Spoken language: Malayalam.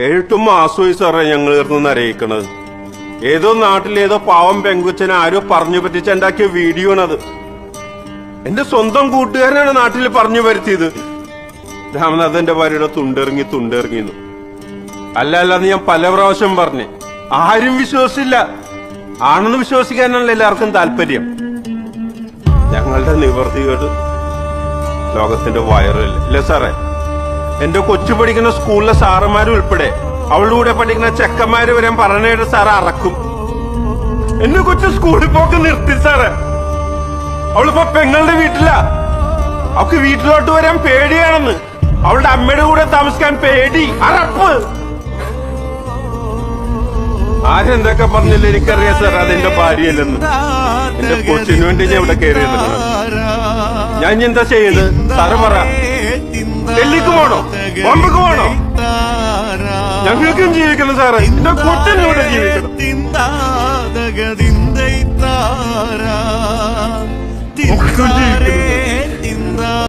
8 മാസമായി സാറേ ഞങ്ങൾ ഇരുന്ന് അറിയിക്കണത്. ഏതോ നാട്ടിലേതോ പാവം പെങ്കുച്ചനെ ആരോ പറഞ്ഞു പറ്റിച്ചുണ്ടാക്കിയ വീഡിയോ ആണത്. എന്റെ സ്വന്തം കൂട്ടുകാരനാണ് നാട്ടിൽ പറഞ്ഞു വരുത്തിയത്. രാമനാഥന്റെ ഭാര്യയുടെ തുണ്ടിറങ്ങിന്നു. അല്ലാന്ന് ഞാൻ പല പ്രാവശ്യം പറഞ്ഞു. ആരും വിശ്വസിച്ചില്ല. ആണെന്ന് വിശ്വസിക്കാനാണല്ലോ എല്ലാവർക്കും താല്പര്യം. ഞങ്ങളുടെ നിവർത്തികേട് ലോകത്തിന്റെ വയറില്ല സാറേ. എന്റെ കൊച്ചു പഠിക്കുന്ന സ്കൂളിലെ സാറന്മാരും ഉൾപ്പെടെ അവളുടെ കൂടെ പഠിക്കുന്ന ചെക്കന്മാര് വരെ പറഞ്ഞിട്ട് സാറ് അറക്കും. എന്റെ കൊച്ചു സ്കൂളിൽ പോക്ക് നിർത്തി സാറേ. അവളിപ്പോ പെങ്ങളുടെ വീട്ടില. അവൾക്ക് വീട്ടിലോട്ട് വരാൻ പേടിയാണെന്ന്. അവളുടെ അമ്മയുടെ കൂടെ താമസിക്കാൻ പേടി, അറപ്പ്. ആരെന്തൊക്കെ പറഞ്ഞില്ല എനിക്കറിയാം സാർ, അതെന്റെ ഭാര്യയല്ലെന്ന്. എന്റെ കൊച്ചിന് വേണ്ടി ഞാൻ ഇവിടെ കയറിയത്. ഞാൻ എന്താ ചെയ്യുന്നത് സാറ് പറ. ഡൽഹിക്ക് പോണോ, ബോംബെക്ക് പോണോ? ഞങ്ങൾക്കും ജീവിക്കണം സാറേ. എന്റെ കൊച്ചിനൂടെ ജീവിക്കണം. ജീവിക്കണം.